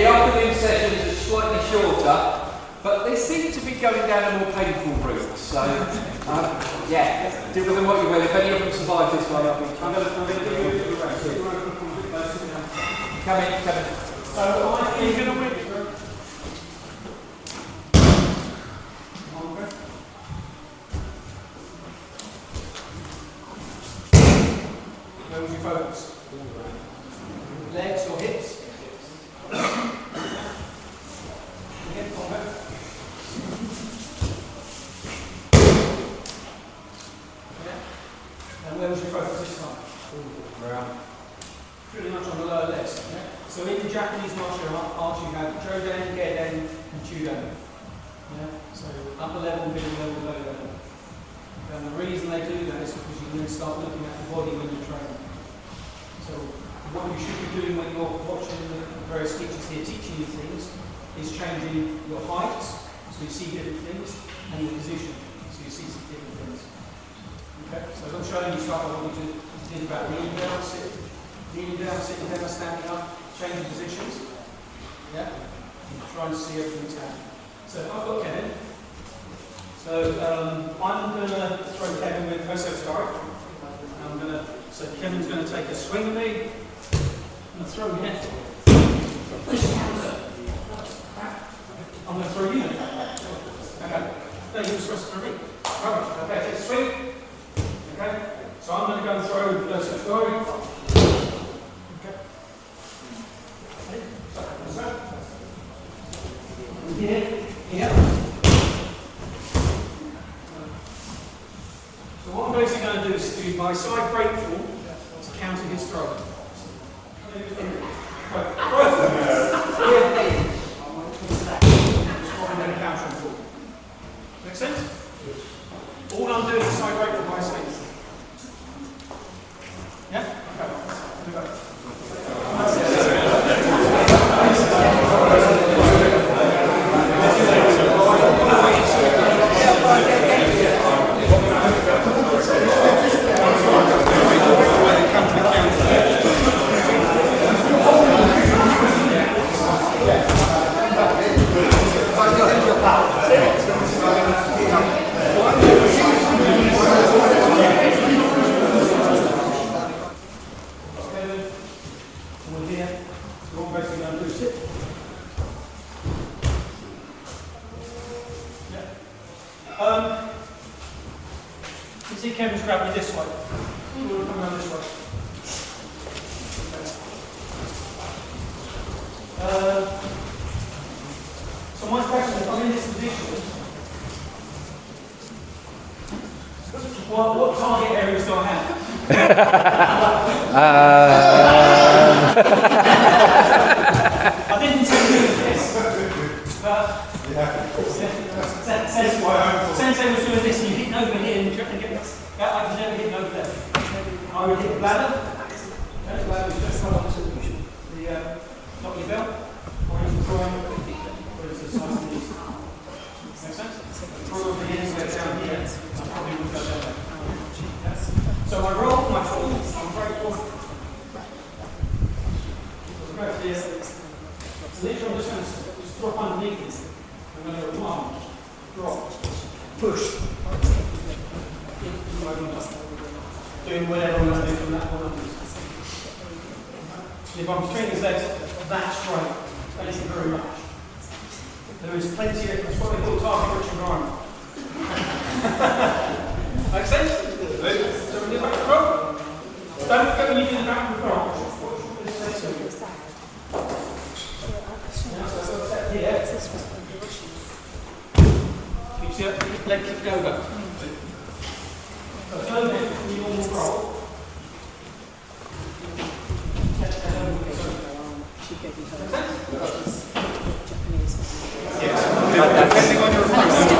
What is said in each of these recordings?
the afternoon sessions are slightly shorter, but they seem to be going down a more painful route. So, yeah, do with them what you will. If any of them survive this one, I'm going to give you a race. Come in. So, are you going to win? Where would you focus? Legs or hips? And where would you focus this time? Around. Pretty much on the lower legs. Yeah? So in the Japanese martial art, you have Joden, Geden, and Chuden. Yeah? So upper level, middle level, lower level. And the reason they do that is because you can then start looking at the body when you're training. So what you should be doing when you're watching the various teachers here teaching you things is changing your height, so you see different things, and your position, so you see some different things. Okay, so as I'm showing you stuff, I want you to think about kneeling down, sitting down, standing up, changing positions. Yeah? And trying to see everything's happening. So I've got Kevin. So I'm going to throw Kevin with Osotari. So Kevin's going to take a swing at me. I'm going to throw him. I'm going to throw you. Okay. No, you were supposed to throw me. Right. Okay, take a swing. Okay. So I'm going to go and throw Osotari. Okay. Here. So what I'm basically going to do is do my side break fall to counter his throw. Make sense? All I'm doing is side break for my swings. Yeah? Okay. You see Kevin's grabbed me this way. You want to come around this way. So my question is, I'm in this position. What target areas do I have? I didn't tell you this, but Sensei was doing this and you hit over here and get I can never hit over there. I would hit the bladder. The bladder is just right onto the not your belt, or into the groin, or into the sides of the knees. Make sense? Probably anywhere down here, I probably would go down there. So I roll, my fall, I'm very forward. So go here. So literally I'm just going to drop underneath this. I'm going to go one, drop, push. Doing whatever I'm going to do from that point onwards. If I'm swinging his legs that straight, thank you very much. There is plenty of, that's what they call target rich environment. Make sense? So when you back the rope, don't forget when you do the back of the rope. So set here. Keeps your leg kicked over. So turn it from the normal roll. Depending on your approach.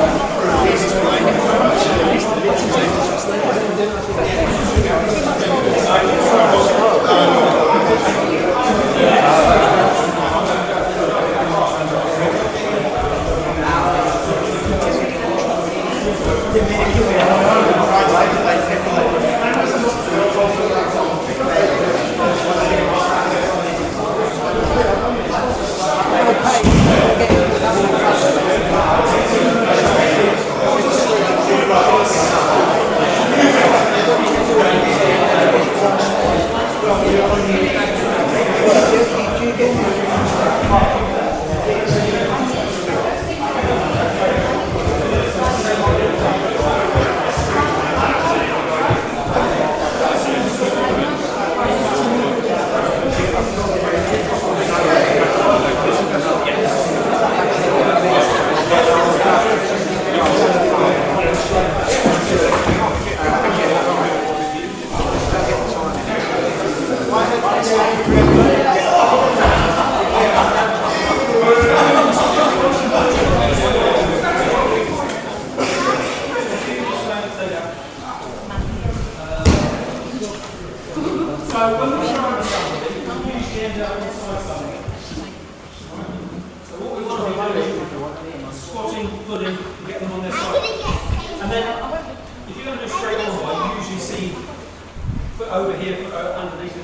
Over here, underneath the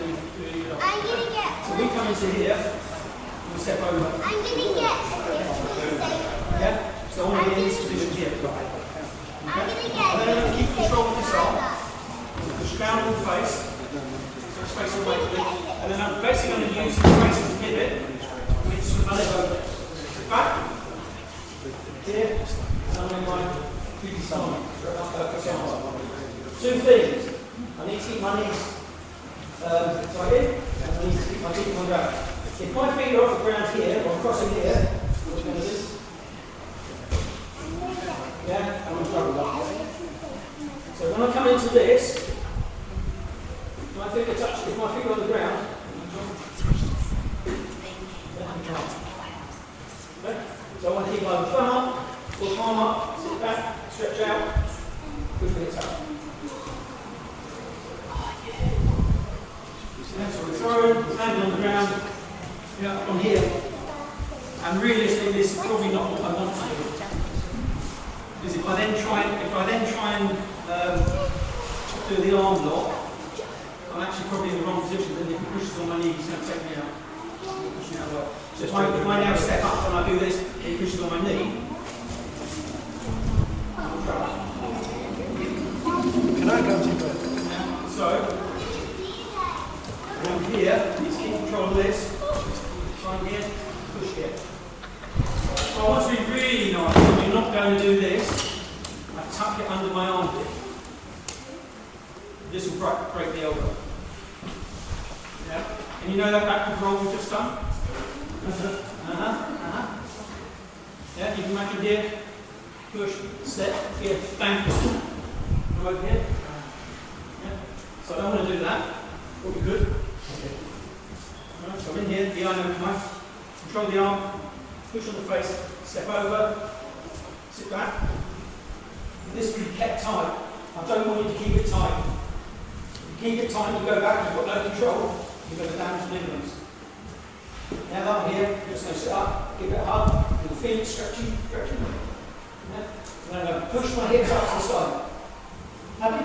I'm gonna get. So we come into here, we step over. I'm gonna get. Yeah? So I want to get in this position here. Okay? I'm gonna get. And then I'm going to keep control of this arm. Push down on the face. So it's facing away from me. And then I'm basically going to use the face as a pivot. With some leg over. Back. Here. And I'm going to keep the arm. Two things. I need to keep my knees tight in, and I need to keep my feet on the ground. If my feet are off the ground here, or crossing here, what I'm going to do? Yeah, I'm going to struggle that. So when I come into this, my feet are touched. If my feet are on the ground, okay? So I want to keep my thumb up, or palm up, sit back, stretch out, push my hips up. So we're throwing, landing on the ground, on here. And realistically, this is probably not what I want to do. Because if I then try and do the arm lock, I'm actually probably in the wrong position. Then if he pushes on my knee, he's going to take me out. Push me out well. So if I now step up and I do this, and he pushes on my knee. Can I go to bed? So. Around here, please keep control of this. Try and get, push here. So I want to be really nice. You're not going to do this. I tuck it under my armpit. This will break the elbow. Yeah? And you know that backward roll we've just done? Yeah, you can imagine here. Push, step, here, bang. Come over here. Yeah? So I don't want to do that. Will be good. Okay. Right, so I'm in here, the eye over my control the arm, push on the face, step over, sit back. This will be kept tight. I don't want you to keep it tight. If you keep it tight, you go back, you've got no control, you're going to damage the ligaments. Now that I'm here, I'm just going to sit up, give it a hug, you'll feel it stretching. Yeah? And then I'm going to push my hips up to the side. Happy?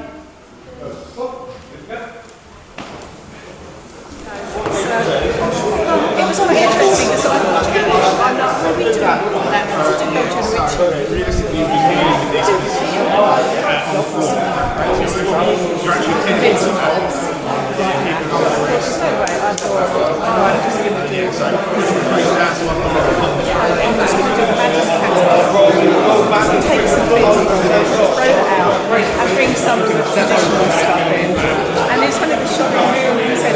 Good. There we go. It was all interesting because I'm not really doing that to go to take some bits, throw that out, and bring some traditional stuff in. And it's when it was shot in room, it was a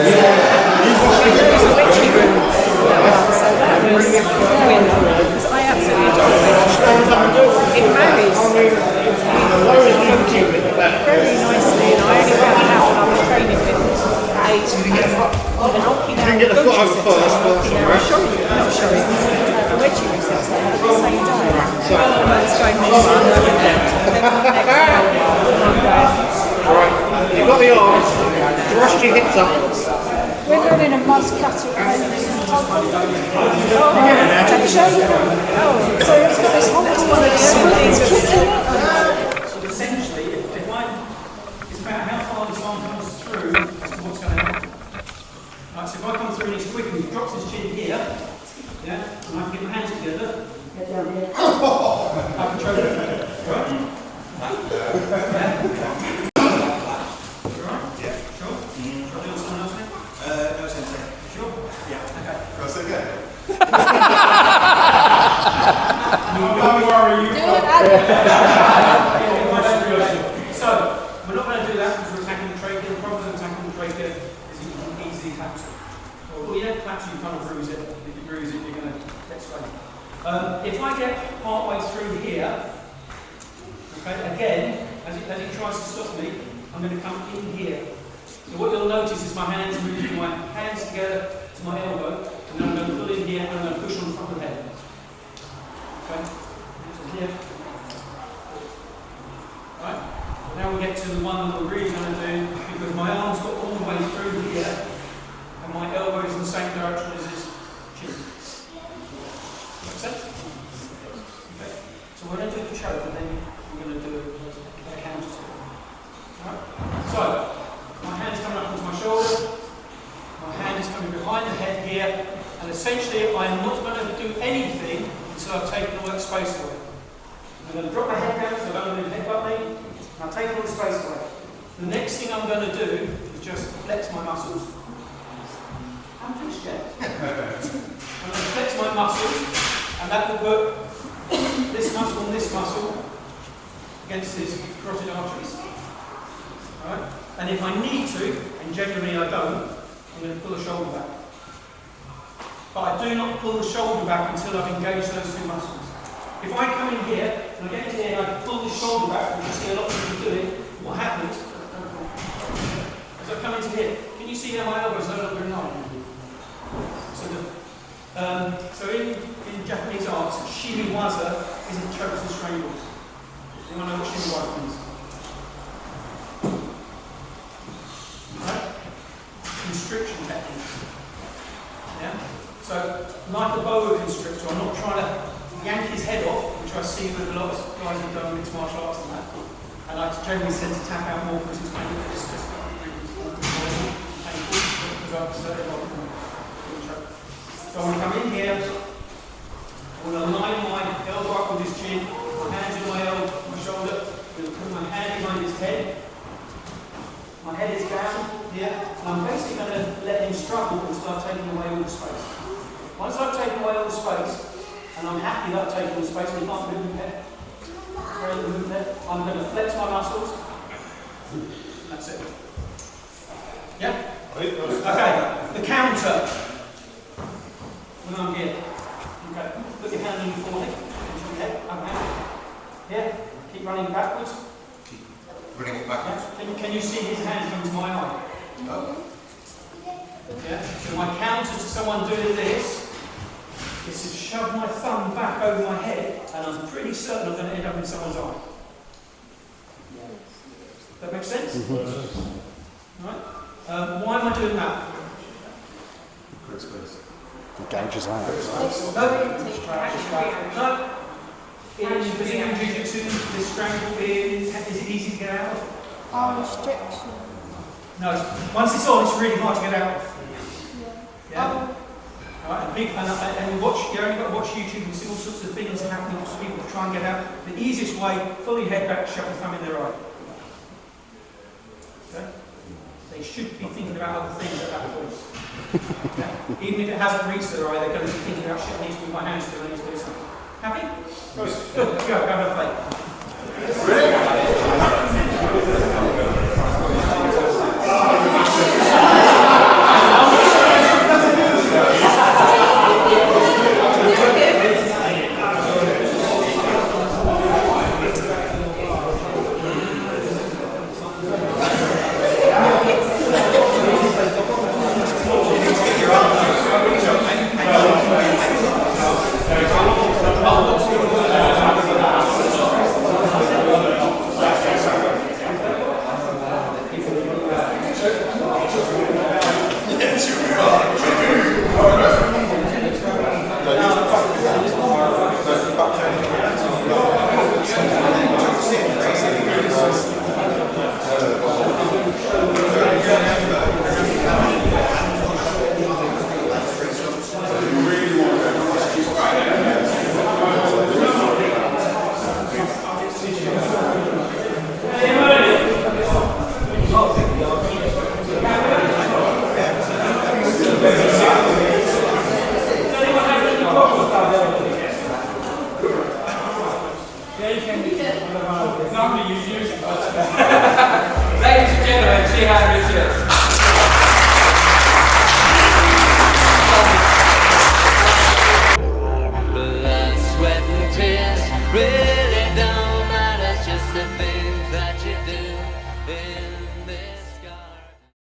witchy room. So that was win, because I absolutely enjoy it. It marries very nicely, and I only found out when I was training with a knocking out get the foot over first, but not showing a witchy receptor at the same time. I was going Alright, you've got the arms, thrust your hips up. We're going in a must cutter. Have you shown you? Oh, so that's one of the only things. So essentially, if it's about how far this arm comes through to what's going to happen. Right, so if I come through and he's quick and he drops his chin here, yeah, and I can get my hands together, get down here, I control it. Right? Yeah. Sure? Shall I do someone else now? No sense. Sure? Yeah. Okay. That's okay. Don't worry, you Do it, Adam. So, we're not going to do that because we're attacking the trachea. The problem with attacking the trachea is you can easily collapse it. Well, you don't collapse it, you kind of bruise it. If you bruise it, you're going to get swelling. If I get part way through here, okay, again, as he tries to stop me, I'm going to come in here. So what you'll notice is my hands moving my hands together to my elbow, and then I'm going to pull in here and I'm going to push on the front of the head. Okay? So here. Right? Now we get to the one that we're really going to do, because my arms got all the way through here, and my elbow is in the same direction as his chin. Make sense? Okay. So we're going to do the choke, and then we're going to do a counter to it. Right? So, my hand's coming up onto my shoulder, my hand is coming behind the head here, and essentially I'm not going to do anything until I've taken all that space away. I'm going to drop my head down so I don't want to headbutt me, and I'll take all the space away. The next thing I'm going to do is just flex my muscles. I'm finished yet. I'm going to flex my muscles, and that will put this muscle and this muscle against these carotid arteries. Right? And if I need to, and generally I don't, I'm going to pull the shoulder back. But I do not pull the shoulder back until I've engaged those two muscles. If I come in here, and I get into here and I pull the shoulder back, which you see a lot of people doing, what happens, as I come into here, can you see how my elbow is no longer in line? So in Japanese arts, shimiwaza isn't chokes and strangles. Anyone know what shimiwaza means? Constriction techniques. Yeah? So, like a boa constrictor, I'm not trying to yank his head off, which I see with a lot of guys who've done mixed martial arts and that. And I generally tend to tap out more because it's painful. It's just painful because I've started a lot of them. So I'm going to come in here, I'm going to line my elbow up with his chin, my hands in my elbow, my shoulder, I'm going to put my hand behind his head. My head is down here, and I'm basically going to let him struggle until I've taken away all the space. Once I've taken away all the space, and I'm happy that I've taken all the space, and he can't move the head, I'm going to flex my muscles. That's it. Yeah? Okay, the counter. When I'm here. Okay, put your hand on your forehead, push your head, okay. Yeah, keep running backwards. Bring it backwards. Can you see his hand come to my eye? No. Yeah? So my counter to someone doing this is to shove my thumb back over my head, and I'm pretty certain I'm going to end up in someone's eye. That makes sense? Right? Why am I doing that? Engage his hand. No. In Brazilian Jiu-Jitsu, the strangle being, is it easy to get out of? Restriction. No, once it's on, it's really hard to get out of. Yeah? Right, and you only got to watch YouTube and see all sorts of things happening to people to try and get out. The easiest way, pull your head back, shove your thumb in their eye. Okay? They should be thinking about other things at that point. Okay? Even if it hasn't reached their eye, they're going to be thinking about shit I need to move my hands to, I need to do something. Happy? Good. Go, have a play.